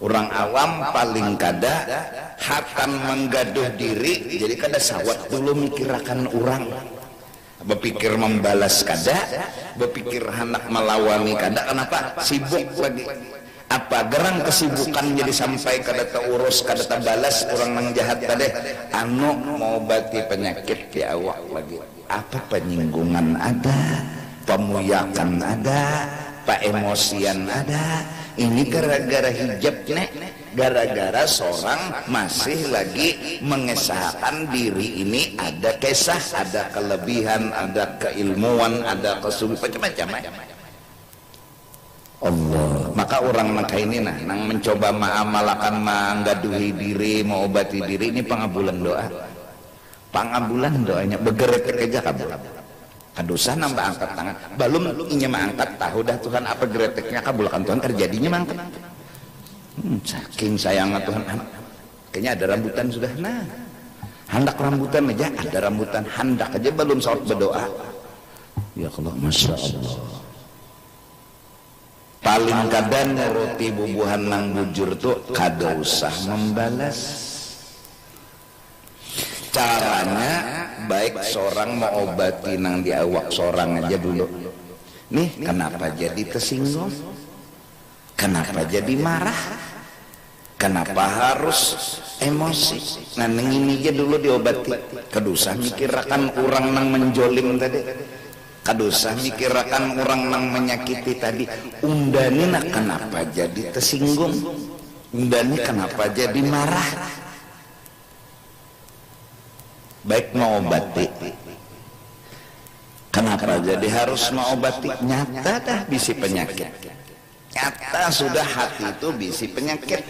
Orang awam paling kada hakan menggaduh diri, jadi kada sawat dulu mikirakan orang, berpikir membalas kada, berpikir hendak melawani kada. Kenapa? Sibuk lagi. Apa gerang kesibukan jadi sampai kada terurus, kada terbalas orang nang jahat tadi anu mau obati penyakit di awak lagi. Apa penyinggungan ada, pemuyakan ada, emosian ada. Ini gara-gara hijab nek, gara-gara seorang masih lagi mengesahkan diri ini ada kisah, ada kelebihan, ada keilmuan, ada kesungguhan macam-macam. Allah, maka orang maka ini nang mencoba mengamalkan, menggaduhi diri, mengobati diri, ini pangabulan doa. Pangabulan doanya begeretek aja kabul. Kadosa nambah angkat tangan, belum inya mengangkat tahu dah Tuhan apa gereteknya kabulkan Tuhan terjadinya mangkat. Saking sayangnya Tuhan, kayaknya ada rambutan sudah. Nah, hendak rambutan aja ada rambutan, hendak aja belum saat berdoa. Ya Allah, masya Allah. Paling kadang nuruti bubuhan nang bujur tuh kada usah membalas. Caranya baik seorang mau obati nang di awak seorang aja dulu. Nih kenapa jadi tersinggung? Kenapa jadi marah? Kenapa harus emosi? Nah ini aja dulu diobati. Kadusah mikirakan orang nang menjolim tadi. Kadusah mikirakan orang nang menyakiti tadi. Undani nak kenapa jadi tersinggung? Undani kenapa jadi marah? Baik mau obati, kenapa jadi harus mau obati? Nyata dah bisi penyakit, nyata sudah hati itu bisi penyakit.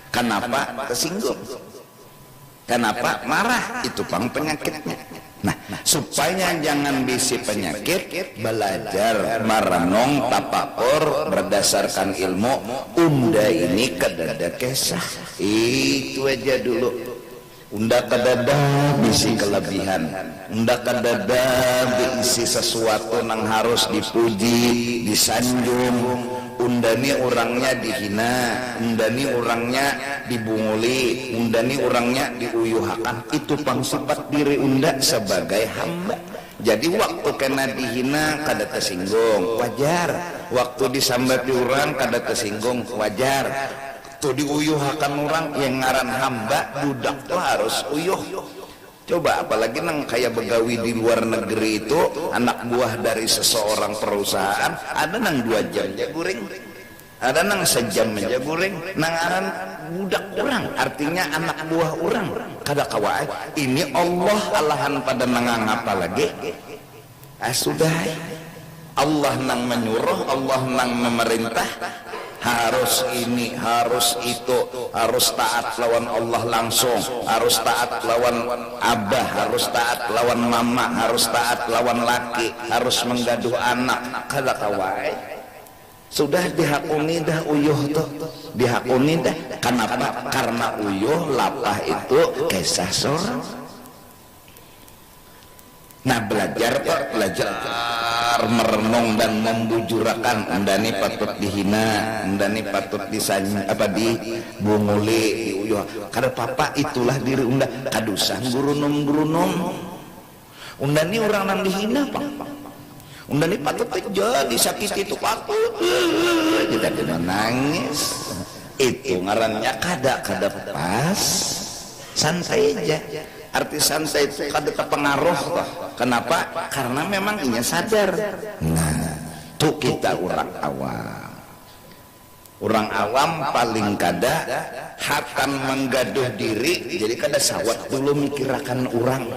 Kenapa tersinggung? Kenapa marah? Itu pang penyakitnya. Nah, supaya jangan bisi penyakit, belajar merenung tapakur berdasarkan ilmu. Unda ini kadada kisah, itu aja dulu. Unda kadada bisi kelebihan, unda kadada bisi sesuatu yang harus dipuji, disanjung. Unda ni orangnya dihina, unda ni orangnya dibunguli, unda ni orangnya diuyuhakan. Itu pang sifat diri unda sebagai hamba. Jadi waktu kena dihina kada tersinggung, wajar. Waktu disambati orang kada tersinggung, wajar. Tuh diuyuhakan orang yang ngaran hamba, budak tuh harus uyuh. Coba apalagi nang kayak begawi di luar negeri itu, anak buah dari seseorang perusahaan, ada nang 2 jam jaguring, ada nang sejam aja guring, nang ngaran budak orang, artinya anak buah orang. Kada kawai, ini Allah alahan pada nang apa lagi? Sudah, Allah nang menyuruh, Allah nang memerintah. Harus ini, harus itu, harus taat lawan Allah langsung, harus taat lawan abah, harus taat lawan mama, harus taat lawan laki, harus menggaduh anak. Kada kawai sudah dihakuni dah uyuh tuh, dihakuni dah. Kenapa? Karena uyuh lapah itu kisah seorang. Nah belajar Pak, belajar merenung dan membujurakan. Anda nih patut dihina, Anda nih patut dibunguli, diuyuh. Karena papa itulah diri Unda. Kadusan gurunum. Unda nih orang yang dihina Pak. Unda nih patut aja disakiti itu patut. Kita kena nangis. Itu ngarannya kada pas. Santai aja. Arti santai itu kada terpengaruh toh. Kenapa? Karena memang inya sadar. Nah, tuh kita orang awam. Orang awam paling kada hakan menggaduh diri, jadi kada sawat dulu mikirakan orang.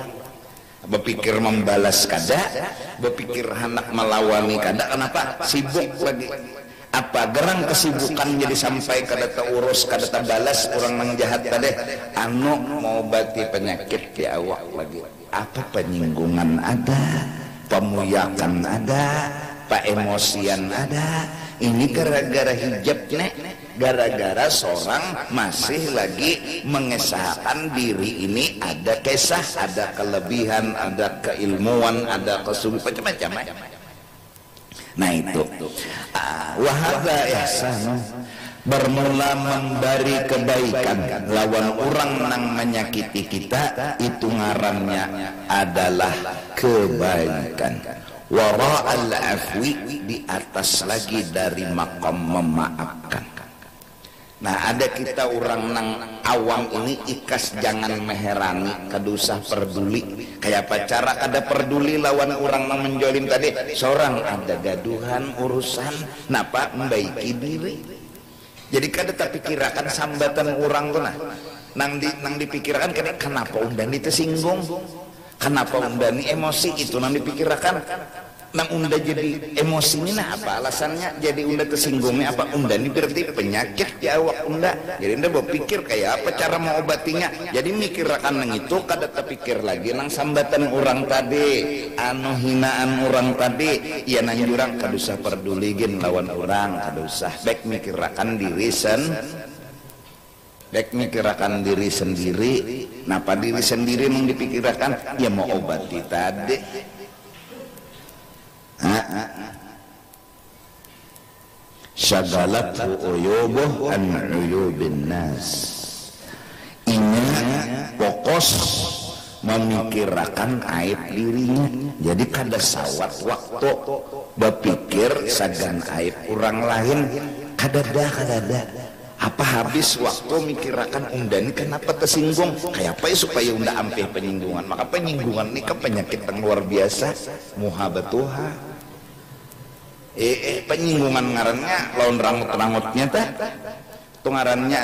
Berpikir membalas kada, berpikir hendak melawani kada. Kenapa? Sibuk lagi. Apa gerang kesibukan jadi sampai kada terurus, kada terbalas orang nang jahat tadi anu mau obati penyakit di awak lagi. Apa penyinggungan ada, pemuyakan ada, emosian ada. Ini gara-gara hijab nek, gara-gara seorang masih lagi mengesahkan diri ini ada kisah, ada kelebihan, ada keilmuan, ada kesungguhan macam-macam. Nah itu wahada ihsan bermula memberi kebaikan lawan orang nang menyakiti kita, itu ngarannya adalah kebaikan. Wara'al afwi, di atas lagi dari makom memaafkan. Nah, ada kita orang nang awam ini ikas jangan meherani, kadusah peduli. Kayak pacara kada peduli lawan orang nang menjolim tadi. Seorang ada gaduhan urusan, napa membaiki diri. Jadi kada tak pikirakan sambatan orang tuh nang dipikirkan kenapa undang tersinggung. Kenapa undang emosi itu nang dipikirkan. Nang unda jadi emosi ini apa alasannya jadi unda tersinggungnya apa? Unda ini berarti penyakit di awak unda, jadi unda berpikir kayak apa cara mau obatinya. Jadi mikirkan nang itu kada terpikir lagi nang sambatan orang tadi, anu hinaan orang tadi, ya nang jurang kada usah peduligin lawan orang, kada usah baik mikirkan diri baik mikirkan diri sendiri. Napa diri sendiri mau dipikirkan? Ya mau obati tadi. Syagalathu uyubuh an uyubin nas. Inya fokus memikirkan aib dirinya. Jadi kada sawat waktu berpikir sagan aib orang lain. Kada ada. Apa habis waktu mikirkan unda ini kenapa tersinggung? Kayak apa ya supaya unda ampih penyinggungan? Maka penyinggungan ini kan penyakit yang luar biasa. Muhabatuha. Penyinggungan ngarannya lawan rangut-rangutnya tah. Itu ngarannya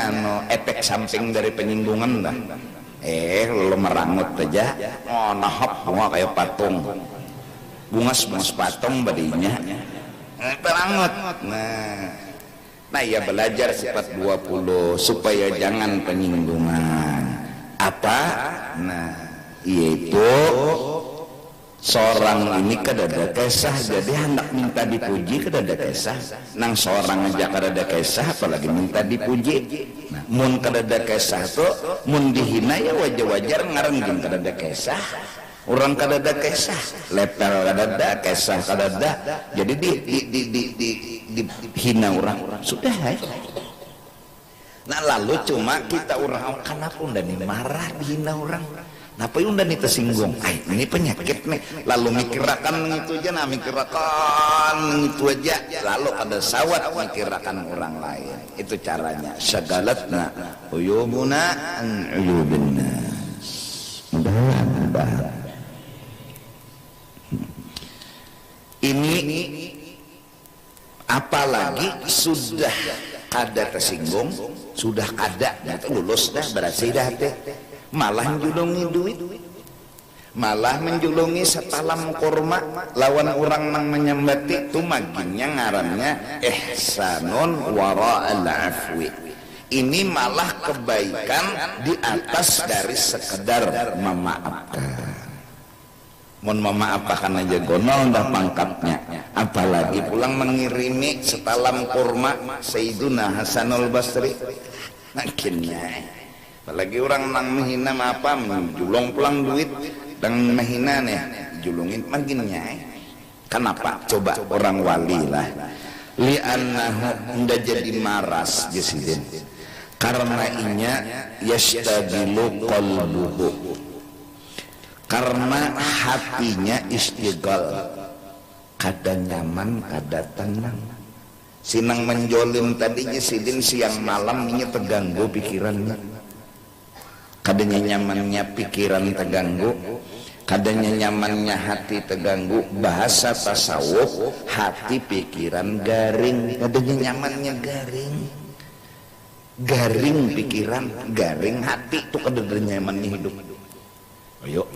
efek samping dari penyinggungan dah. Lo merangut aja. Oh nahap bunga kayak patung. Bunga patung badinya. Perangut. Nah ya belajar sifat 20 supaya jangan penyinggungan. Apa? Nah yaitu seorang ini kadada kesah, jadi hendak minta dipuji kadada kesah. Nang seorang aja kadada kesah apalagi minta dipuji. Nah, mun kadada kesah tuh mun dihina ya wajar-wajar ngaranggin kadada kesah. Orang kadada kesah, lepel kadada kesah kadada. Jadi dihina orang sudah ya. Nah lalu cuma kita orang kenapa unda nih marah dihina orang. Napa unda nih tersinggung? Ini penyakit nih. Lalu mikirakan itu aja, mikirakan itu aja. Lalu ada sawat mikirakan orang lain. Itu caranya. Syagalatna uyubuna an uyubin nas. Mudah-mudahan. Ini apalagi sudah ada tersinggung, sudah ada, lulus dah berhasil dah teh. Malah menjulungi duit, malah menjulungi setalam kurma lawan orang nang menyembati itu maginnya ngarannya ihsanun wara'al afwi. Ini malah kebaikan di atas dari sekedar memaafkan. Mun memaafkan aja gonol dah pangkatnya, apalagi pulang mengirimi setalam kurma Sayyiduna Hasanul Basri. Makinnya apalagi orang nang menghina apa menjulung pulang duit dan menghina nih julungin makinnya. Kenapa? Coba orang wali lah li'annahu nda jadi maras jesidin karena inya yastabilu qalbuhu, karena hatinya istighal, kada nyaman kada tenang. Sinang menjolim tadinya sidin siang malam ini terganggu pikirannya, kadanya nyamannya pikiran terganggu, kadanya nyamannya hati terganggu. Bahasa tasawuf hati pikiran garing, kadanya nyamannya garing pikiran, garing hati itu kadanya nyamannya hidup. Ayo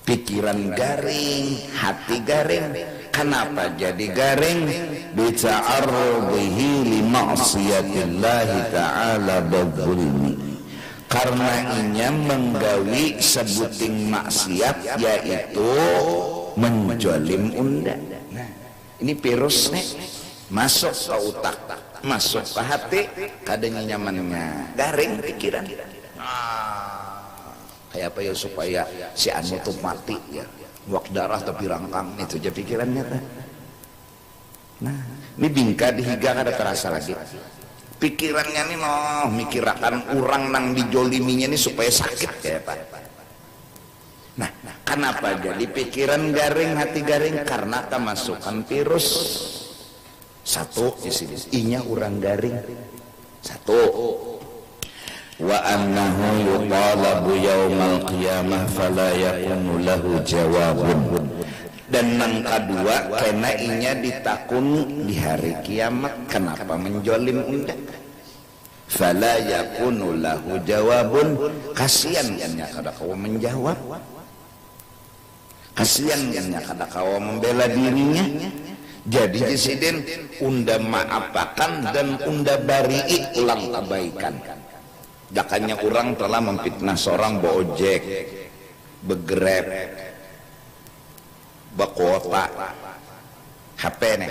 pikiran garing, hati garing. Kenapa jadi garing? Bita'arrudihi li ma'siyatillahi ta'ala badzulmi, karena inya menggawi sebuting maksiat yaitu menjolim unda. Nah, ini virus nih masuk ke otak, masuk ke hati, kadanya nyamannya garing pikiran. Kayak apa ya supaya si anu tuh mati ya, wak darah tapi rangkang itu aja pikirannya. Nah ini bingka dihiga kada terasa lagi. pikirannya nih mikirakan orang nang dijoliminya nih supaya sakit ya Pak. Nah, kenapa jadi pikiran garing, hati garing? Karena kemasukan virus. Satu di sini, inya orang garing. Satu. Wa annahu yuqalabu yaumal qiyamah fala yakunu lahu jawabun. Dan yang kedua, kena inya ditakuni di hari kiamat. Kenapa menjolim unda? Fala yakunu lahu jawabun. Kasihan inya kada kau menjawab. Kasihan inya kada kau membela dirinya. Jadi presiden unda maapakan dan unda barii ulang kebaikan. Jakanya orang telah memfitnah seorang beojek, begrab, bakota, HP nih,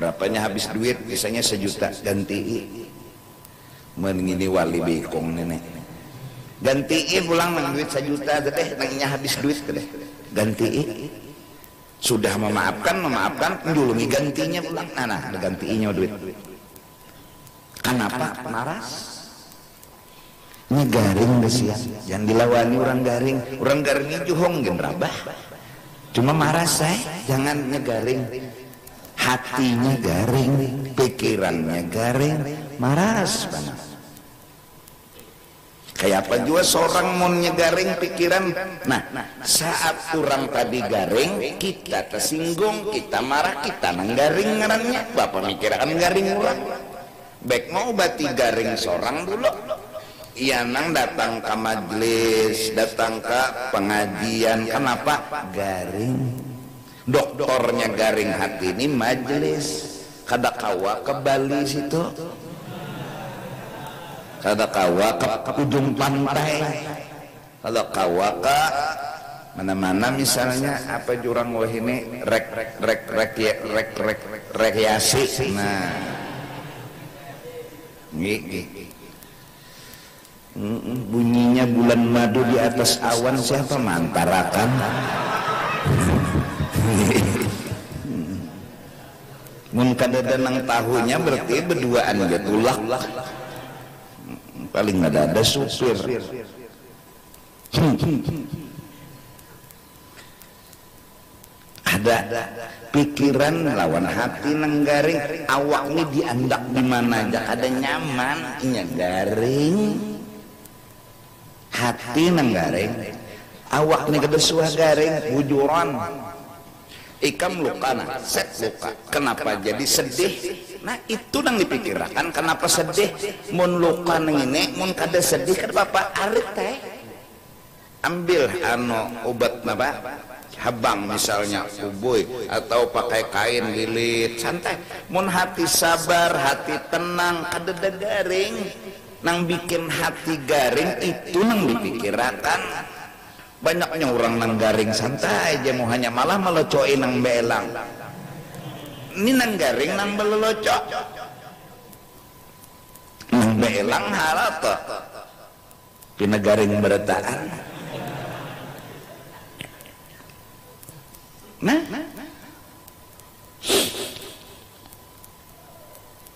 berapanya habis duit, biasanya 1 juta, ganti meningini wali bikong nenek, ganti pulang nang duit 1 juta, deh, nangnya habis duit deh, ganti. Sudah memaafkan, menjulungi gantinya pulang, nah, gantinya duit. Kenapa? Maras. Ini garing besian, jangan dilawani orang garing juhong gen rabah. Cuma marah saya, jangan nyegaring. Hatinya garing, pikirannya garing, maras banget. Kayak apa juga seorang mau nyegaring pikiran. Nah, saat orang tadi garing, kita tersinggung, kita marah, kita nanggaring ngarannya. Bapak mikirkan garing orang. Baik mau bati garing seorang dulu. Iya nang datang ke majelis, datang ke pengajian. Kenapa? Garing. Doktornya garing hati ini majelis. Kada kawa ke Bali situ, kada kawa ke ujung pantai, kada kawa ke mana-mana misalnya apa jurang wah ini rekreasi. Nah, gini. Bunyinya bulan madu di atas awan siapa mantarakan. Mun kadada nang tahunya berarti berduaan betulak. Paling ada supir. Ada pikiran lawan hati nang garing, awak ini diandak di mana aja ada nyaman, nya garing. Hati nang garing, awak ni kada suah garing, bujuran. Ikam lukana, set luka. Kenapa jadi sedih? Nah itu nang dipikirkan. Kenapa sedih? Mun luka nang ini, mun kada sedih kan bapak arit teh. Ambil obat napa? Habang misalnya ubui atau pakai kain lilit santai. Mun hati sabar, hati tenang, kada garing. Nang bikin hati garing itu nang dipikirakan. Banyaknya orang nang garing santai aja mau hanya malah melocoin nang belang. Ini nang garing nang belocok. Nang belang halata. Pina garing berataan. Nah.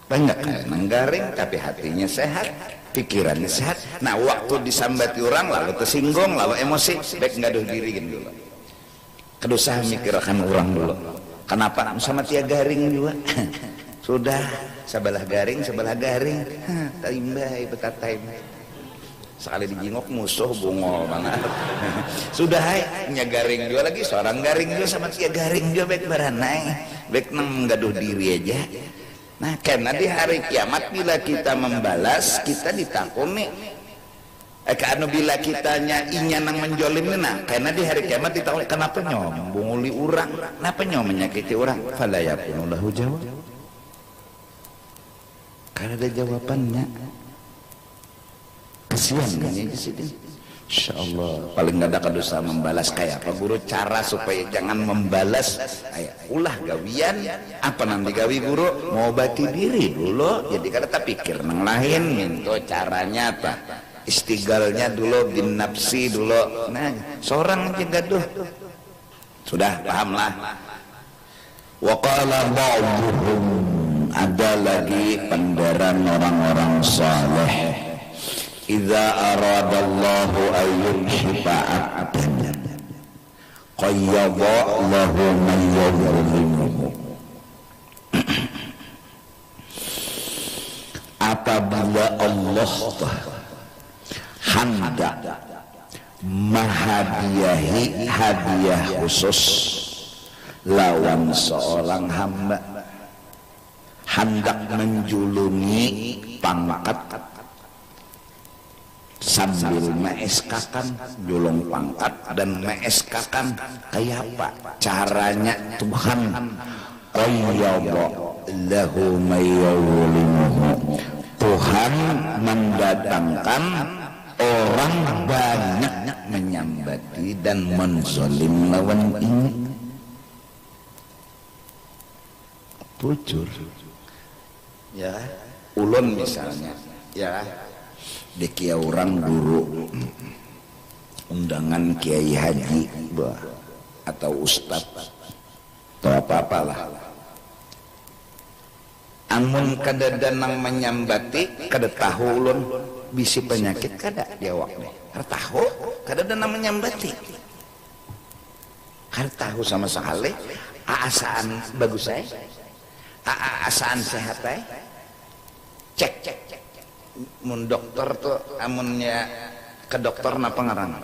Banyak nang garing tapi hatinya sehat, pikirannya sehat. Nah waktu disambati orang lalu tersinggung lalu emosi, baik ngaduh diri dulu. Kedosa mikirkan orang dulu. Kenapa? Sama tia garing juga. Sudah sebelah garing. Taimbay betatai. Sekali dijingok musuh bungol banget. Sudah nya garing juga lagi seorang garing juga sama tia garing juga baik beranai, baik nang ngaduh diri aja. Nah, karena di hari kiamat bila kita membalas, kita ditakuni. Karena bila kitanya inya nang menjolim, nah, karena di hari kiamat ditakuni. Kenapa nyom bunguli orang? Kenapa nyom menyakiti orang? Fala yakunu lahu jawab. Karena ada jawabannya. Kasihan ini di sini. Insyaallah paling gak ada kedosa membalas. Kayak apa guru cara supaya jangan membalas? Ulah gawian apa nanti gawi guru mau bati diri dulu. Jadi kada tak pikir nang lain minto caranya apa istigalnya dulu bin nafsi dulu. Nah seorang aja gaduh sudah pahamlah. Wa qala ba'dhum Ada lagi penderan orang-orang saleh. Idza aradallahu an yunshifa 'abdan qayyada lahu man yadhlimuhu. Apabila Allah hendak menghadiahi hadiah khusus lawan seorang hamba, hendak menjulungi pangkat sambil meeskakan julung pangkat dan meeskakan kayak apa caranya Tuhan qayyada lahu mayyawlimuhu. Tuhan mendatangkan orang banyak menyambati dan menzolim lawan ini. Bujur ya, ulun misalnya ya, di kia orang guru undangan kiai haji atau ustad atau apa-apalah, amun kada danang menyambati kada tahu ulun bisi penyakit kada diawak deh, kada tahu kada danang menyambati, kada tahu sama sekali aasaan bagus saya, aasaan sehat saya, cek mun dokter tuh amunnya ke dokter napa ngaran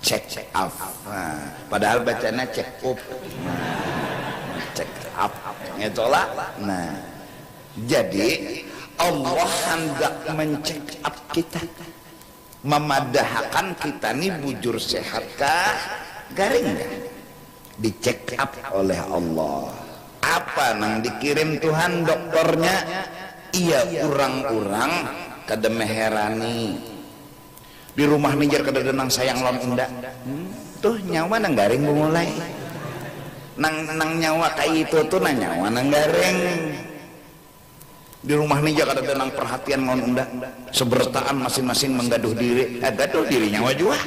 check up, nah, padahal bacanya check up, check up itulah. Nah jadi Allah hendak men-check up kita, memadahkan kita nih bujur sehatkah garing gak, dicek up oleh Allah. Apa nang dikirim Tuhan dokternya? Iya orang-orang kada meherani di rumah nijar kada denang sayang lawan indah, tuh nyawa nang garing mulai nang nyawa kayak itu tuh nang nyawa nang garing di rumah nijar kada denang perhatian lawan indah, sebertaan masing-masing menggaduh diri, gaduh diri nyawa juga.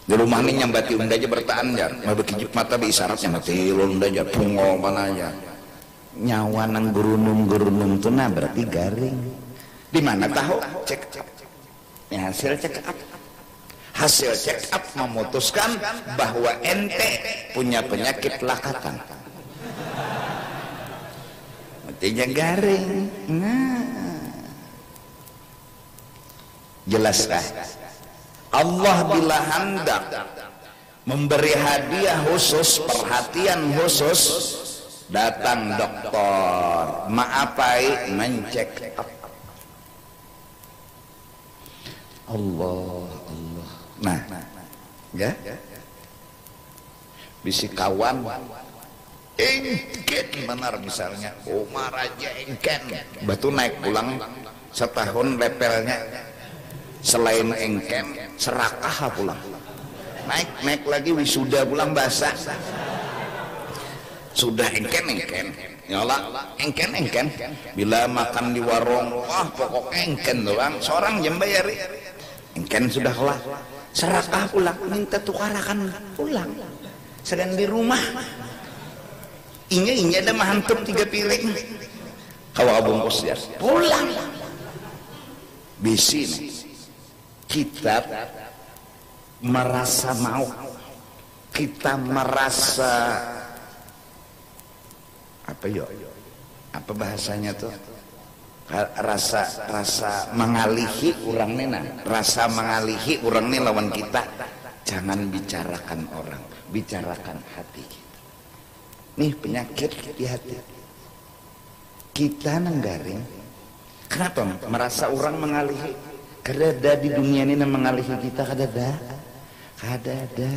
Di rumah ini nyambati unda aja bertaan jar, mau bekijip mata beisyarat nyambati unda aja, pungol mana aja. Nyawa nang gerunung tuh nah berarti garing. Di mana tahu? Cek up. Ya, hasil cek up. Hasil cek up memutuskan bahwa ente punya penyakit lakatan. Artinya garing. Nah, jelaskah? Allah bila hendak memberi hadiah khusus, perhatian khusus, datang dokter, maapai mencek up. Allah. Nah, ya, bisi kawan, engken benar misalnya, Umar aja engken, batu naik pulang setahun lepelnya, selain engken serakah pulang, naik lagi wisuda pulang basah. Sudah engken nyola engken bila makan di warung, wah pokoknya engken doang, seorang jam bayari engken sudah kelah, serakah pulang, minta tukarakan pulang. Sedang di rumah inya ada mahantup 3 piring kawa bungkus ya pulang. Bisi nih kita merasa mau, kita merasa apa bahasanya tuh, rasa mengalihi orang nena, rasa mengalihi orang nih lawan kita. Jangan bicarakan orang, bicarakan hati kita. Nih penyakit di hati kita nenggaring. Kenapa merasa orang mengalihi? Kada ada di dunia ini yang mengalihi kita, kada ada.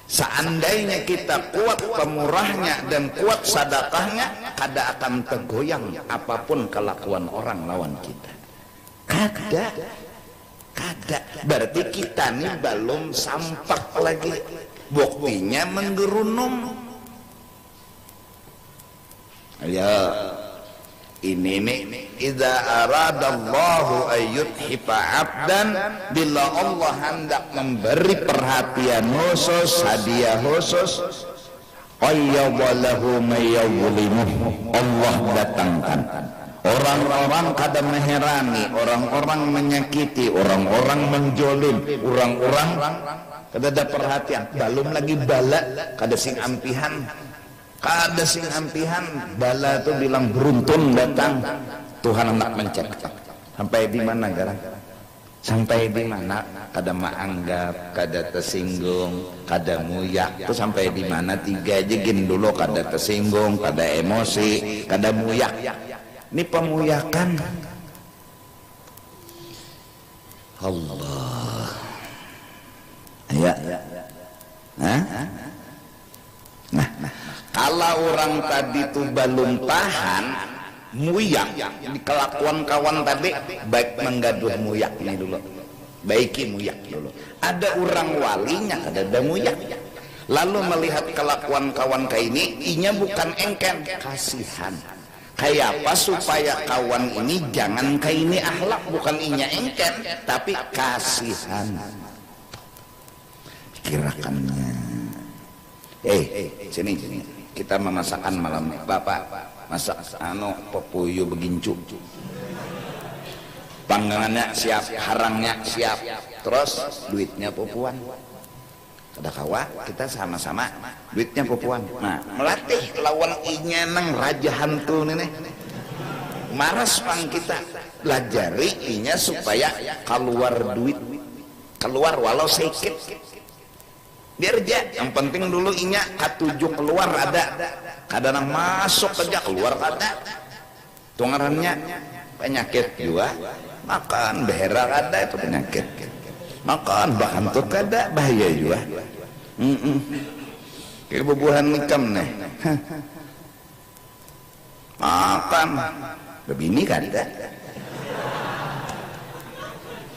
Seandainya kita kuat pemurahnya dan kuat sedekahnya, kada akan tergoyang apapun kelakuan orang lawan kita. Kada. Berarti kita nih belum sampak lagi. Buktinya menggerunum. Ya, ini nih, idza aradallahu ayyudhifa 'abdan, bila Allah hendak memberi perhatian khusus, hadiah khusus, qayyadalahu mayyadlimuh. Allah datangkan orang-orang kada meherani, orang-orang menyakiti, orang-orang menjolim, orang-orang kada ada perhatian, belum lagi bala kada sing ampihan, bala tuh bilang beruntun datang. Tuhan hendak mencek sampai di mana garang, sampai di mana kada menganggap, kada tersinggung, kada muyak tuh sampai di mana. Tiga aja gin dulu, kada tersinggung, kada emosi, kada muyak. Ini pemuyakan Allah ya. Nah, kalau orang tadi tuh belum tahan muyak di kelakuan kawan tadi, baik menggaduh muyak ini dulu, baiki muyak dulu. Ada orang walinya ada muyak, lalu melihat kelakuan kawan kayak ini, inya bukan engken, kasihan. Kayak apa supaya kawan ini jangan kayak ini akhlak, bukan inya engken tapi kasihan. Pikirakannya sini kita memasakan malam nih, bapak masak pepuyu begincu, panggangannya siap, harangnya siap, terus duitnya pupuan. Ada kawa kita sama-sama duitnya pupuan. Nah, melatih lawan inya nang raja hantu nih maras pang kita pelajari inya supaya keluar duit, keluar walau sedikit biar aja, yang penting dulu inya katujuh keluar ada, kadang masuk aja keluar ada. Tungarannya penyakit juga, makan berak ada itu penyakit, makan bahan tuh kada bahaya juga. Kayak bubuhan nikam nih makan begini kada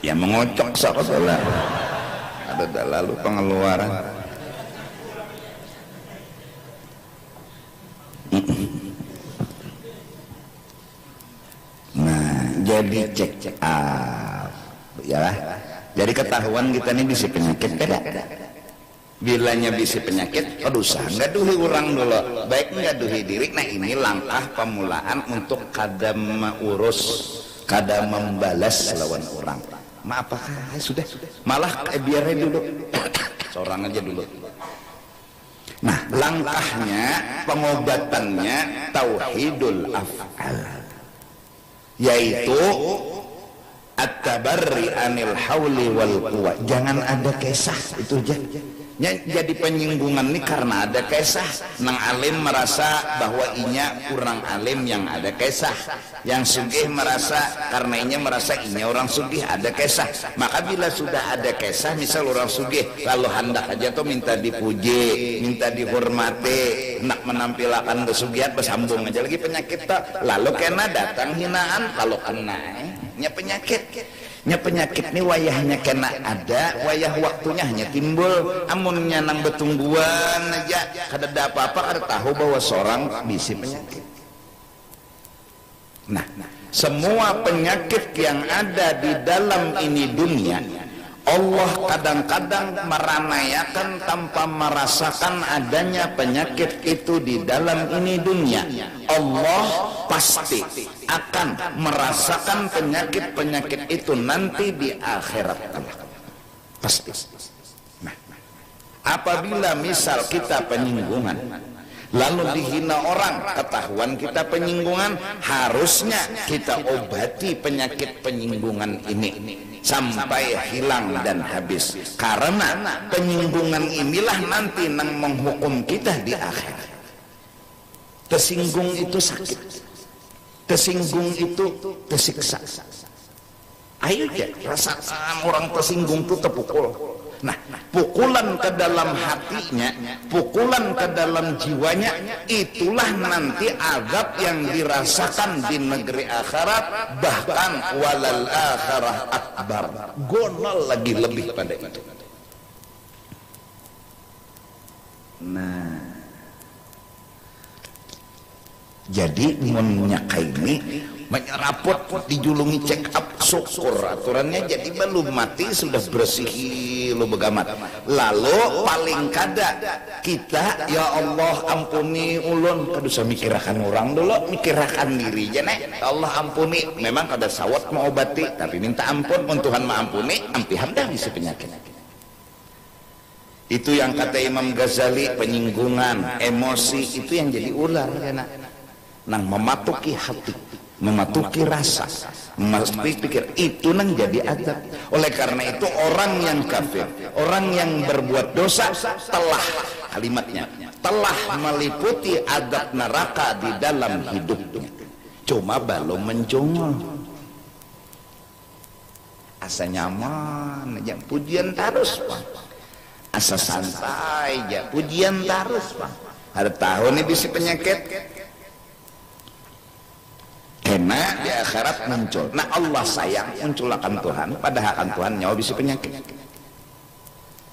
ya mengocok salah ada lalu pengeluaran. Nah, jadi cek ya, jadi ketahuan kita ini bisa penyakit kada. Bilanya bisa penyakit, aduh usah ngaduhi orang dulu, baik ngaduhi diri. Nah, ini langkah pemulaan untuk kada mengurus, kada membalas lawan orang. Maaf sudah, malah biarnya dulu seorang aja dulu. Nah, langkahnya, pengobatannya tauhidul af'al, yaitu at-tabarri anil hauli wal quwwah. Jangan ada kisah itu aja. Jadi penyinggungan ini karena ada kisah. Nang alim merasa bahwa inya kurang alim yang ada kisah, yang sugih merasa karena inya merasa inya orang sugih ada kisah. Maka bila sudah ada kisah, misal orang sugih lalu hendak aja tuh minta dipuji, minta dihormati, hendak menampilkan kesugihan, bersambung aja lagi penyakit tak. Lalu kena datang hinaan, kalau kena nya penyakit. Nya penyakit ini wayahnya kena ada, wayah waktunya hanya timbul. Amunnya nang betungguan aja kada ada apa-apa, kada tahu bahwa seorang bisa penyakit. Nah, semua penyakit yang ada di dalam ini dunia, Allah kadang-kadang meranayakan tanpa merasakan adanya penyakit itu di dalam ini dunia. Allah pasti akan merasakan penyakit-penyakit itu nanti di akhirat pasti. Nah, apabila misal kita penyinggungan lalu dihina orang, ketahuan kita penyinggungan, harusnya kita obati penyakit penyinggungan ini sampai hilang dan habis, karena penyinggungan inilah nanti nang menghukum kita di akhirat. Tersinggung itu sakit, tersinggung itu tersiksa. Ayo aja rasakan orang tersinggung itu terpukul. Nah, pukulan ke dalam hatinya, pukulan ke dalam jiwanya, itulah nanti azab yang dirasakan di negeri akhirat, bahkan walal akhirah akbar, gonol lagi lebih pada itu. Nah, Jadi munnya kaini menyeraput dijulungi check up syukur aturannya jadi belum mati sudah bersih lu begamat. Lalu paling kada kita ya Allah ampuni ulun kadusa mikirakan orang dulu mikirakan diri aja nek Allah ampuni memang kada sawat mau obati tapi minta ampun mun Tuhan maampuni ampihan dah bisa penyakit. Itu yang kata Imam Ghazali penyinggungan emosi itu yang jadi ular ya nak. Nang mematuki hati, mematuki rasa, mematuki pikir itu nang jadi adab. Oleh karena itu orang yang kafir, orang yang berbuat dosa telah kalimatnya telah meliputi adab neraka di dalam hidupnya. Cuma belum menjongol. Asa nyaman, aja pujian terus Pak. Asa santai aja pujian terus Pak. Ada tahun ini bisa penyakit. Karena di akhirat muncul. Nah Allah sayang munculakan Tuhan padahal kan Tuhan nyawa bisa penyakit.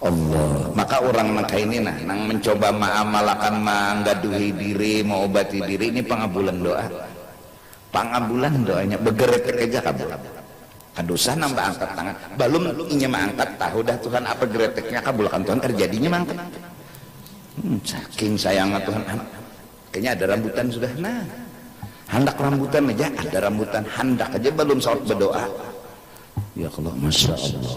Allah. Maka orang maka ini nang mencoba mengamalkan menggaduhi diri, mau obati diri ini pangabulan doa. Pangabulan doanya begeretek aja kabul. Kadosa nambah angkat tangan. Belum inya mengangkat tahu dah Tuhan apa gereteknya kabulkan Tuhan terjadinya mangkat. Saking sayangnya Tuhan. Kayaknya ada rambutan sudah hendak rambutan aja ada rambutan hendak aja belum saat berdoa ya Allah Masya Allah.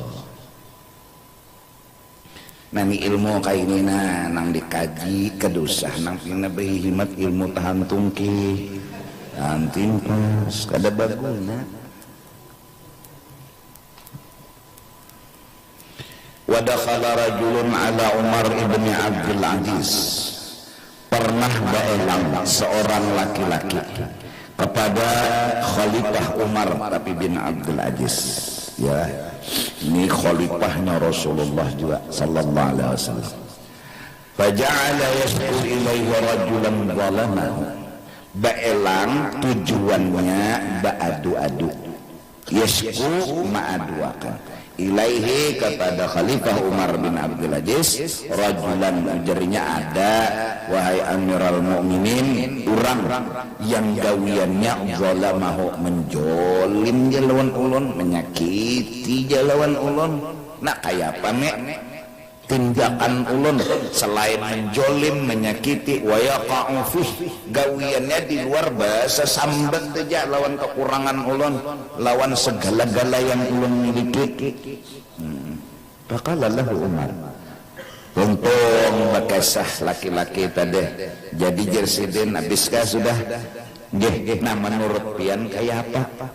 Nani ilmu kayak ini nang dikaji kedusah nang pina berhimat ilmu tahan tungki antin pas kada baguna. Wa dakhala rajulun ala Umar ibn Abdul Aziz. Pernah beelang seorang laki-laki kepada Khalifah Umar tapi bin Abdul Aziz ya ini khalifahnya Rasulullah juga sallallahu alaihi wasallam. Faja'ala yasku ilaihi rajulan zalamahu. Beelang tujuannya baadu-adu yasku ma'aduakan ilaihi kepada Khalifah Umar bin Abdul Aziz rajulan ujarnya ada wahai Amirul Mukminin orang yang gawiannya zalamahu menjolim jalawan ulun menyakiti jalawan ulun nak kaya apa nek tindakan ulun selain menjolim menyakiti wa yaqa'u fih gawiannya di luar bahasa sambat aja lawan kekurangan ulun lawan segala-gala yang ulun miliki. Faqala lahu Umar untung bakasah laki-laki tadi jadi jersidin abiskah sudah nggih nah menurut pian kayak apa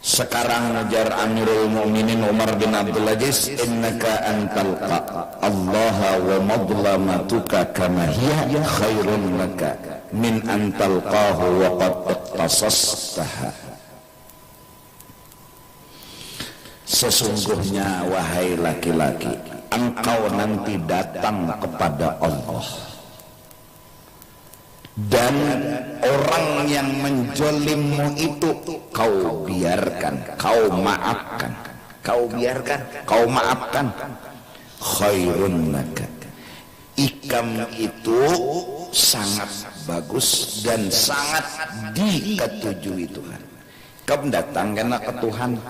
sekarang ngejar Amirul Mukminin Umar bin Abdul Aziz innaka antalqa Allah wa madlamatuka kama hiya khairun laka min antalqahu wa qad iqtasastaha. Sesungguhnya wahai laki-laki engkau nanti datang kepada Allah dan orang yang menjolimmu itu kau biarkan, kau maafkan, kau biarkan, kau maafkan. Khairun laka. Ikam itu sangat bagus dan sangat diketujui Tuhan. Kamu datang karena ke Tuhan.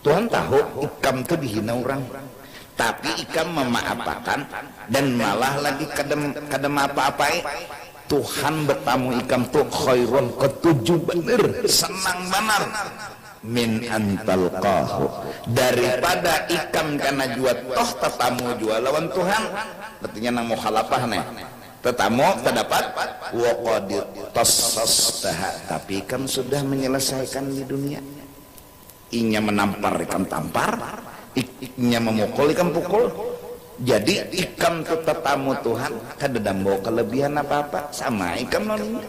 Tuhan tahu ikam itu dihina orang, tapi ikam memaafkan dan malah lagi kadem apa-apai. Tuhan bertamu ikam tuh khairun ketujuh bener senang benar min antalqahu daripada ikam karena jual toh tetamu jual lawan Tuhan artinya nang mukhalafah nih tetamu terdapat wa qad tassastaha tapi ikam sudah menyelesaikan di dunia. Inya menampar ikam tampar, iknya memukul ikam pukul. Jadi ikam itu tetamu Tuhan kada dambo kelebihan apa-apa sama ikam noninya.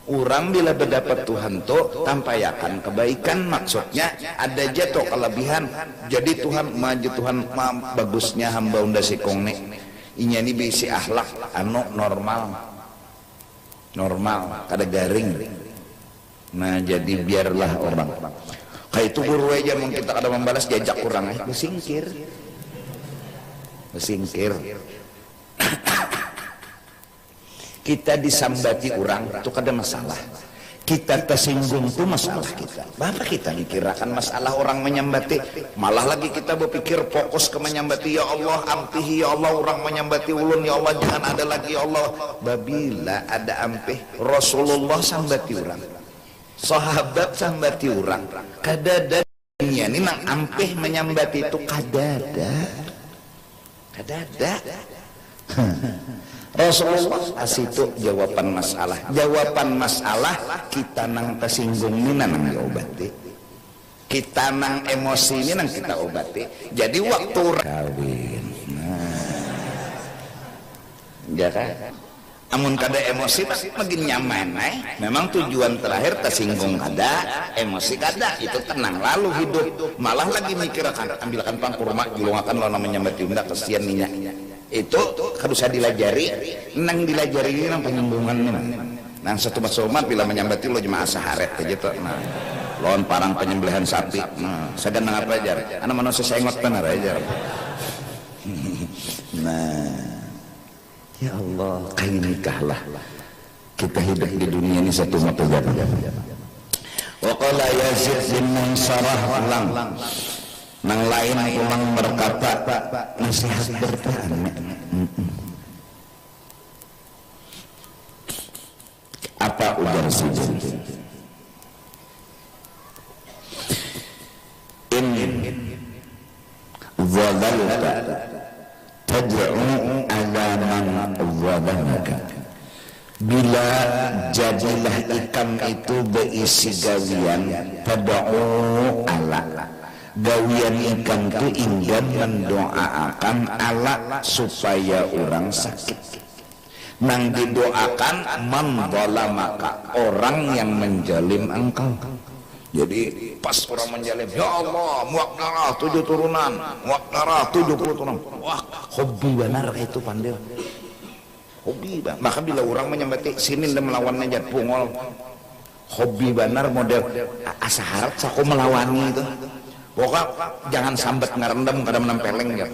Orang bila berdapat Tuhan tuh tampayakan kebaikan maksudnya ada jatuh kelebihan. Jadi Tuhan maju Tuhan bagusnya hamba unda sikong nek. Inya ini bisi akhlak anu normal kada garing. Nah jadi biarlah orang kayak itu guru aja mungkin kita kada membalas diajak kurang bersingkir. kita disambati orang itu kada masalah, kita tersinggung itu masalah kita. Bapak kita dikirakan masalah orang menyambati, malah lagi kita berpikir fokus ke menyambati. Ya Allah ampihi, ya Allah orang menyambati ulun, ya Allah jangan ada lagi, ya Allah. Babila ada ampih, Rasulullah sambati orang, sahabat sambati orang, kadada dunia ini nang ampih menyambati itu kadada. Rasulullah asitu jawaban masalah kita nang tersinggung ini nang diobati, kita nang emosi ini nang kita obati. Jadi waktu kawin ya kan, amun kada emosi makin nyaman memang tujuan terakhir tersinggung kada, emosi kada, itu tenang lalu hidup. Malah lagi mikirkan ambilkan pang kurma julungakan lo namanya mati unda kesian minyak. Itu harus dilajari, nang dilajari ini nang penyambungan nang satu masomat bila menyambati lo jemaah saharet aja tuh. Nah lawan parang penyembelihan sapi, nah sedang nang apa aja anak manusia sengot benar aja. Nah ya Allah, kayak nikahlah kita hidup di dunia ini satu mata jalan. Wa qala Yazid bin Mansarah ulang nang lain ulang berkata nasihat bertahan. Apa ujar Yazid? In zalalta tad'u ala man zalamaka, bila jadilah ikan itu berisi gawian, tad'u ala gawian ikan itu ingin mendoakan ala supaya orang sakit. Nang didoakan man zalamaka, orang yang menjalim engkau. Jadi pas orang menjalim, ya Allah muak darah 7 turunan, muak darah 70 turunan, wah hobi benar itu pandai, hobi bang. Maka bila orang menyambati sini dan melawannya jat pungol, hobi benar model asa harap saku melawani itu. Pokoknya jangan sambat ngerendam kada menempeleng ya,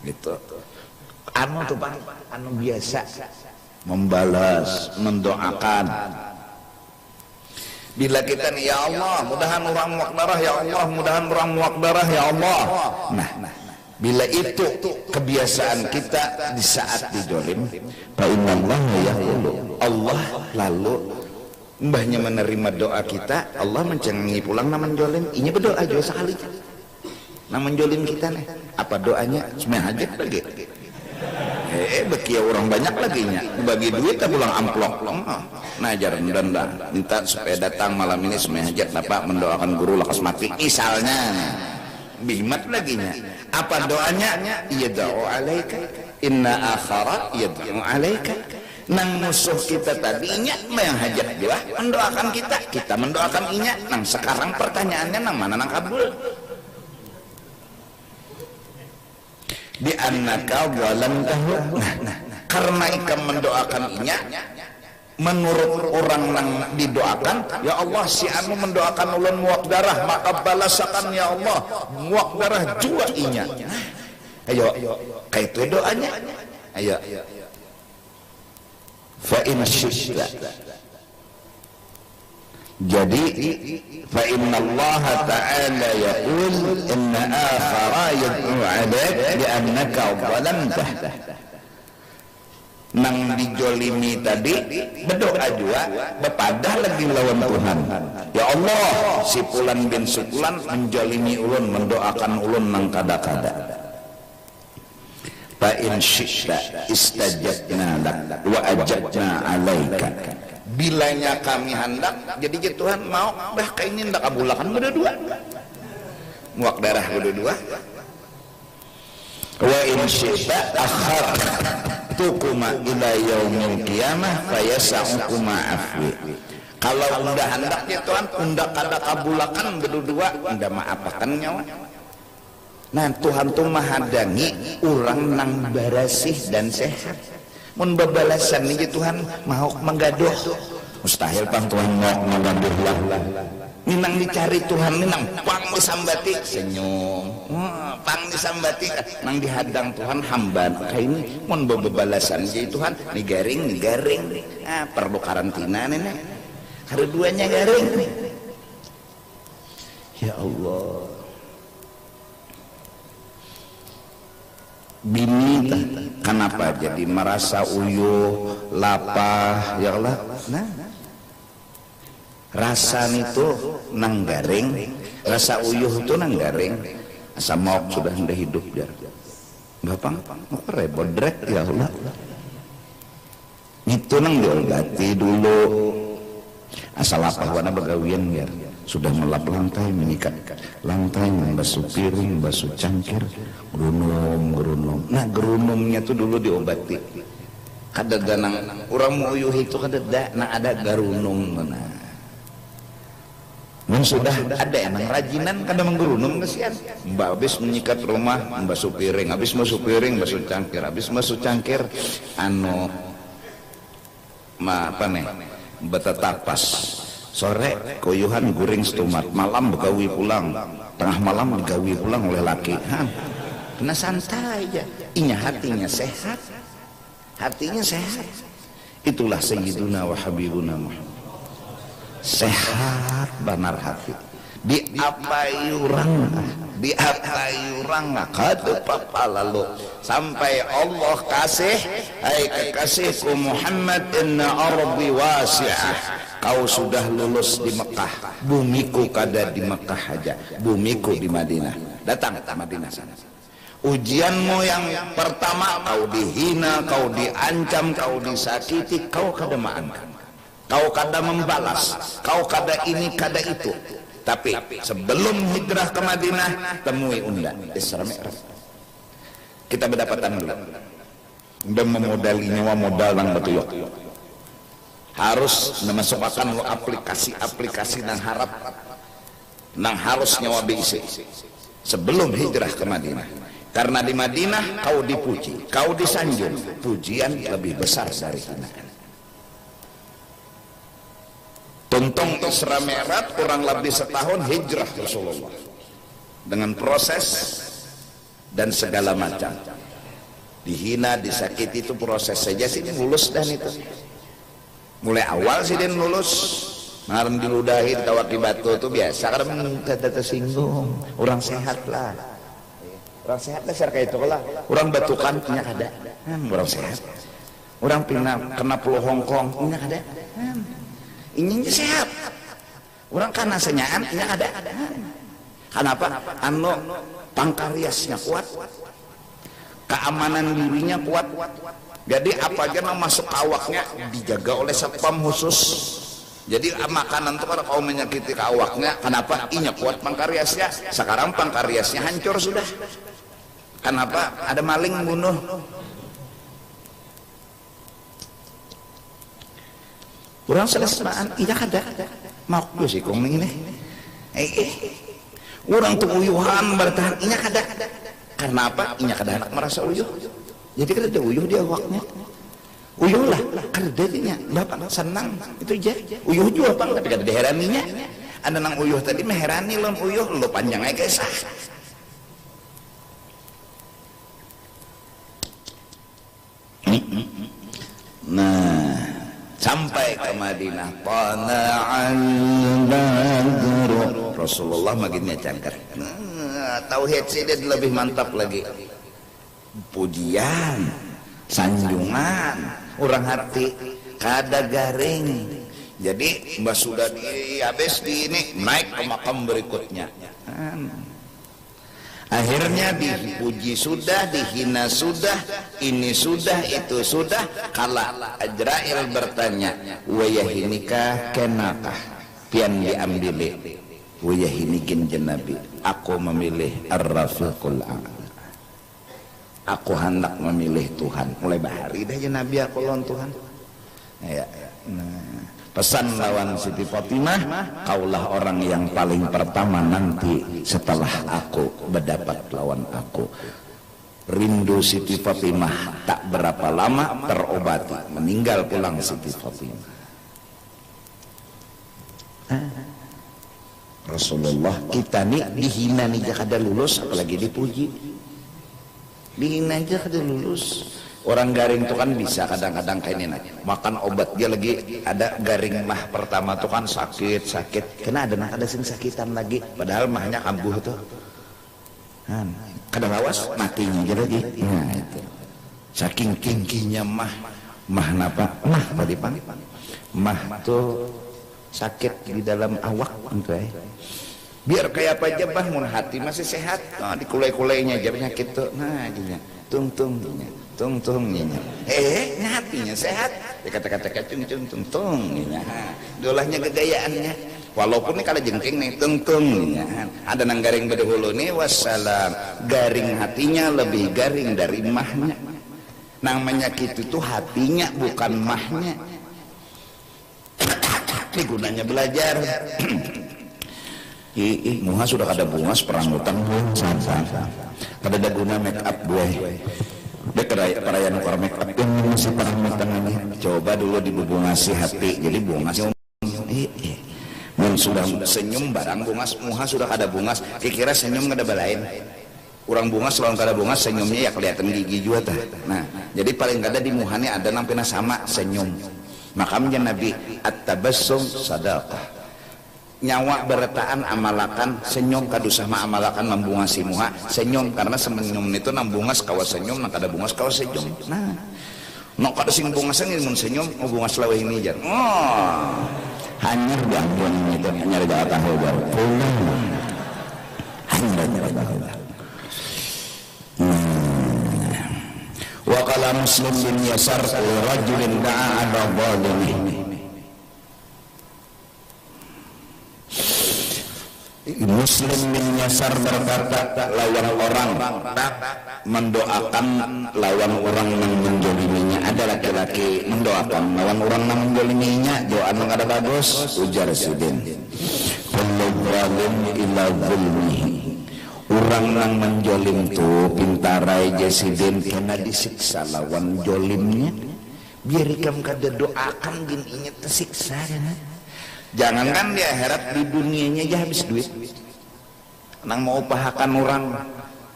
gitu. Anu tuh bang, anu biasa membalas, mendoakan. Bila kita nih, ya Allah mudahan orang muak darah, ya Allah mudahan orang muak darah, ya Allah. Nah bila itu kebiasaan kita di saat dijolim, fa innallaha yaqulu, Allah lalu mbahnya menerima doa kita, Allah mencengengi pulang naman jolim. Ini berdoa juga sekali naman jolim kita nih. Apa doanya? Semua hajat lagi. Bekia orang banyak lagi nya bagi duit tak pulang amplop. Nah jarang dan minta supaya datang malam ini semua hajat dapat mendoakan guru lekas mati misalnya. Bimat lagi nya. Apa doanya? Yad'u alaika inna akhara yad'u alaika. Nang musuh kita tadinya yang hajat dia mendoakan kita mendoakan inya. Nang sekarang pertanyaannya nang mana nang kabul? Di annaka zalamtahu. Nah, karena ikam mendoakan inya, menurut orang yang didoakan, ya Allah si anu mendoakan ulun muak darah, maka balasakan ya Allah muak darah juga inya. Ayo kayak itu doanya. Ayo fa in syi'ta. Jadi fa inna Allah ta'ala yaqul inna akhara yad'u 'alaik bi annaka zalamtah. Nang dijolimi tadi berdoa juga bepadah lagi lawan Tuhan. Ya Allah si fulan bin sukulan menjolimi ulun, mendoakan ulun nang kada-kada. Fa in syi'ta istajabna lak wa ajabna 'alaika. Bilanya kami hendak, jadi Tuhan mau dah kayak ini hendak kabulakan berdua muak darah berdua. Wa in syi'ta akhar tukuma ila yaumil qiyamah fayasa'ukuma afwi. Kalau unda hendaknya Tuhan unda kada kabulakan berdua, unda maapakan nyawa. Nah Tuhan tuh mahadangi orang nang barasih dan sehat. Mun babalasan nih Tuhan mau menggaduh, mustahil pang Tuhan mau menggaduh lah. minang dicari Tuhan, minang pang disambati senyum, pang disambati nang dihadang Tuhan hamba kayak ini mon bebalasan jadi Tuhan nih garing perlu karantina nenek hari duanya garing nih. Ya Allah, bini kenapa jadi merasa uyuh lapah ya Allah. Nah rasa itu nang garing, rasa uyuh itu nang garing, asa mau sudah hendak hidup jar bapak apa repot drek ya Allah. Itu nang diobati dulu asal lapah wana begawian biar sudah melap lantai, menyikat lantai, membasuh piring, membasuh cangkir, gerunum. Nah gerunumnya tuh dulu diobati. Kada danang orang mau uyuh itu kada ada garunum mana. Dan sudah ada yang rajinan kada menggerunum kesian. Mbak habis menyikat rumah, membasuh piring, habis masuk piring, basuh cangkir, habis masuk cangkir, apa nih, betetapas. Sore koyuhan guring stumat, malam begawi pulang, tengah malam digawi pulang oleh laki. Kena santai aja, inya hatinya sehat, itulah Sayyiduna wa Habibuna Muhammad. Sehat benar hati, diapai orang kada papa lalu sampai Allah kasih hai kekasihku Muhammad inna ardi wasi'ah, kau sudah lulus di Mekah, bumiku kada di Mekah aja, bumiku di Madinah. Datang ke Madinah sana, ujianmu yang pertama kau dihina, kau diancam, kau disakiti, kau kada maafkan, kau kada membalas, kau kada ini kada itu. Tapi sebelum hijrah ke Madinah temui unda Isra Mi'raj. Kita berdapatan dulu. Udah memodali nyawa modal nang betuyok. Harus memasukkan aplikasi nang harap nang harus nyawa BIC sebelum hijrah ke Madinah. Karena di Madinah kau dipuji, kau disanjung, pujian lebih besar dari hinaan. Tuntung Isra Mi'raj kurang lebih setahun hijrah Rasulullah dengan proses dan segala macam, dihina, disakiti, itu proses saja sih lulus. Dan itu mulai awal sih dia lulus, ngarem diludahi tawaki batu itu biasa karena kada tersinggung. Orang sehat lah, orang sehat lah kayak itu lah. Orang batukan punya kada, orang sehat. Orang kena flu Hongkong punya kada, ini sehat. Orang karena senyaan ini ada. Kenapa? Pangkariasnya kuat, keamanan dirinya kuat. Jadi apa aja yang masuk ke awaknya dijaga oleh satpam khusus. Jadi makanan itu kalau kau menyakiti ke awaknya, kenapa? Inya kuat pangkariasnya. Sekarang pangkariasnya hancur sudah. Kenapa? Ada maling bunuh. Orang selesaan, iya kada mau sih kong ini. Orang tuh uyuhan bertahan, iya kada. Karena apa? Iya kada anak merasa uyuh. Jadi kada ada uyuh dia awaknya. Uyuh lah, kada dia. Bapak senang itu aja. Uyuh juga apa? Tapi kada diheraninya. Ada nang uyuh tadi meherani lom uyuh lo panjang aja guys. Nah. Sampai ke Madinah, Rasulullah makinnya cangkar. Tauhid sih dia lebih mantap lagi. Pujian, sanjungan, orang hati kada garing. Jadi mbak sudah habis di ini naik ke makam berikutnya. Akhirnya dipuji sudah, dihina sudah, ini sudah, itu sudah. Kala Ajrail bertanya, wayahinika kenakah pian diambil wayahinikin jenabi, aku memilih ar-rafiqul a'la, aku hendak memilih Tuhan. Mulai bahari dah jenabi aku lawan Tuhan ya. Nah, pesan lawan Siti Fatimah, kaulah orang yang paling pertama nanti setelah aku berdapat lawan aku. Rindu Siti Fatimah tak berapa lama terobati, meninggal pulang Siti Fatimah. Rasulullah kita nih dihina nih kada lulus apalagi dipuji. Dihina aja kada lulus. Orang garing tuh kan bisa kadang-kadang kayak ini makan obat dia lagi ada garing mah pertama tuh kan sakit kena ada sing sakitan lagi padahal mahnya kambuh tuh kan kadang awas matinya aja lagi. Nah itu saking tingginya mah napa mah tadi pang mah tuh sakit di dalam awak gitu biar kayak apa aja bah mun hati masih sehat nah, di kulai-kulainya aja penyakit tuh nah gini tung-tungnya hatinya sehat kata-kata tung dolahnya kegayaannya walaupun ini kalau jengking nih tung ada nang garing bedahulu nih wassalam garing hatinya lebih garing dari mahnya nang menyakit itu hatinya bukan mahnya. Ini gunanya belajar. Muha sudah kada bungas perambutan kada ada guna make up gue dek perayaan ukar make up yang masih perambutan ini coba dulu dibubungasi hati jadi bungas mun sudah senyum barang bungas muha sudah kada bungas kira senyum kada balain orang bungas lawan kada bungas senyumnya ya kelihatan gigi juga tah nah jadi paling kada di muhani ada nampina sama senyum makanya Nabi at-tabassum sadaqah nyawa beretaan amalakan senyum kadusah ma amalakan membungasi muha senyum karena senyum itu nambungas kawa senyum nak ada bungas kawa senyum nah nok kada sing bungas mun senyum mau bungas laweh ini jar oh hanyar gangguan itu hanyar jawa tahu jar hanyar jawa tahu wa qala Muslim bin Yasar rajulin da'a ala zalimi Muslim bin Yasar berkata lawan orang mendoakan lawan orang yang menjoliminya ada laki-laki mendoakan lawan orang yang menjoliminya doa yang ada bagus ujar sidin kullu zalim ila zulmihi orang yang menjolim tuh pintarai jasidin kena disiksa lawan jolimnya biar ikam kada doakan gin inget tersiksa kan jangankan di akhirat di dunianya aja habis duit nang mau upahakan orang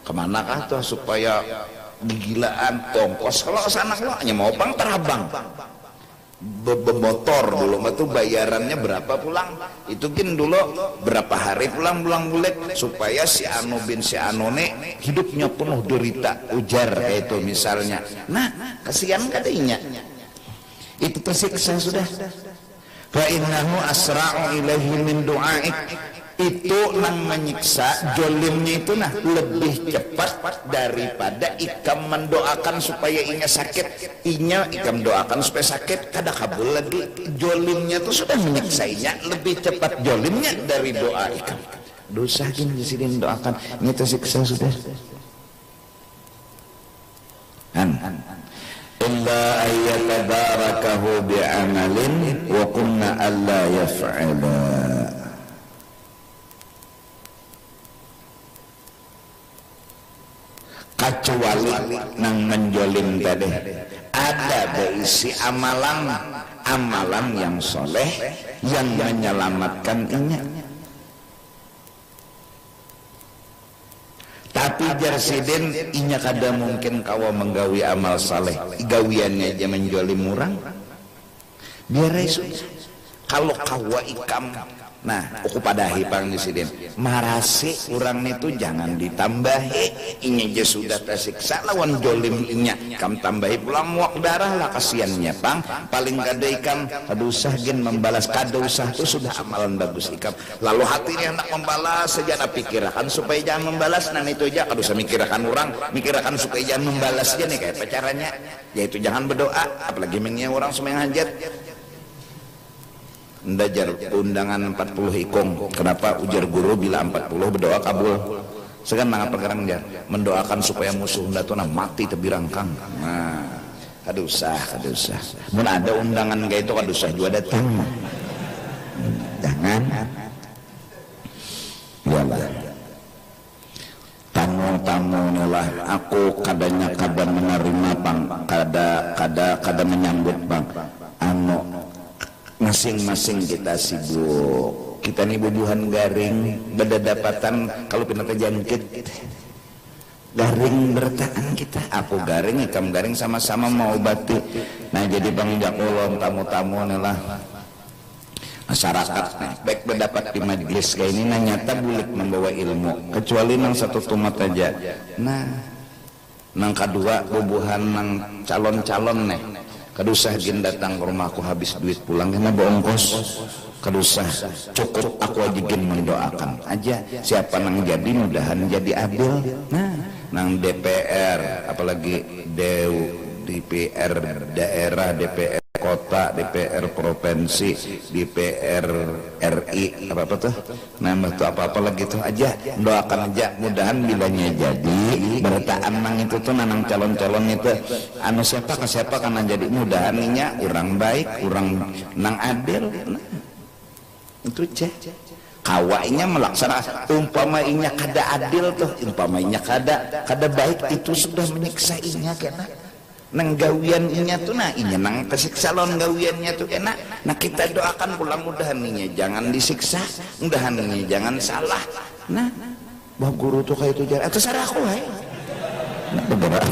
kemana kah tuh supaya digilaan tongkos kalau kesana lo hanya mau pang terabang motor dulu mah tuh bayarannya berapa pulang itu kan dulu berapa hari pulang bulet supaya si anu bin si anone hidupnya penuh derita ujar kayak itu misalnya nah kasihan katanya itu tersiksa sudah fa innahu asra'u ilaihi min du'aik itu nang menyiksa jolimnya itu nah lebih cepat daripada ikam mendoakan supaya inya sakit ikam doakan supaya sakit kada kabul lagi jolimnya itu sudah menyiksainya lebih cepat jolimnya dari doa ikam dosa gini disini doakan ini tersiksa sudah illa ayyatabarakahu bi'amalin wa kunna alla yaf'ala kecuali nang menjolim tadi ada berisi amalan yang soleh yang menyelamatkan inya tapi jarsidin inya kada mungkin kawa menggawi amal saleh gawiannya aja menjolim orang biar isu kalau kawa ikam nah aku padahi pang disiden marasi orang itu jangan ditambahi inya aja sudah tersiksa lawan jolim inya kam tambahi pulang muak darah lah kasiannya pang paling kada ikam kada usah gen membalas kada usah itu sudah amalan bagus ikam lalu hatinya hendak membalas saja nak pikirkan supaya jangan membalas nah itu aja kada usah mikirkan orang mikirkan supaya jangan membalas aja nih kayak caranya yaitu jangan berdoa apalagi mengia orang semua hajat ndajar undangan 40 ikong kenapa ujar guru bila 40 berdoa kabul segan nangap perkarang jar mendoakan supaya musuh nda tuh mati tebirangkang nah kada usah mun ada undangan kayak itu kada usah juga datang jangan iyalah tamu-tamu lah aku kadanya kada menerima bang kada menyambut bang anu masing-masing kita sibuk kita nih bubuhan garing berdapatan kalau pinata jangkit garing bertahan kita aku garing ikam garing sama-sama mau obati. Nah jadi Bang Jakulon tamu-tamu lah masyarakat baik berdapat di majelis kayak ini nah nyata bulik membawa ilmu kecuali nang satu tumat aja. Nah nang kedua bubuhan nang calon-calon nih kadusah gin datang ke rumahku habis duit pulang karena boongkos kadusah cukup aku aja gin mendoakan aja siapa nang jadi mudahan jadi adil. Nah nang DPR apalagi DPR daerah DPR kota DPR provinsi DPR RI apa tuh nama tuh apa lagi tuh aja doakan aja mudahan bilanya jadi bertaan nang itu tuh nang calon-calon itu anu siapa ke siapa karena jadi mudahan nya orang baik orang nang adil. Nah, itu cek kawainya melaksanakan umpamainya kada adil tuh umpamainya kada baik itu sudah menyiksa inya kena nang gawian inya tuh nah inya nang kesiksa lawan gawiannya tuh kena. Nah kita doakan pulang mudahan inya jangan disiksa mudahan inya jangan salah. Nah bah guru tuh kayak itu jar atau sarah aku hai nah beberapa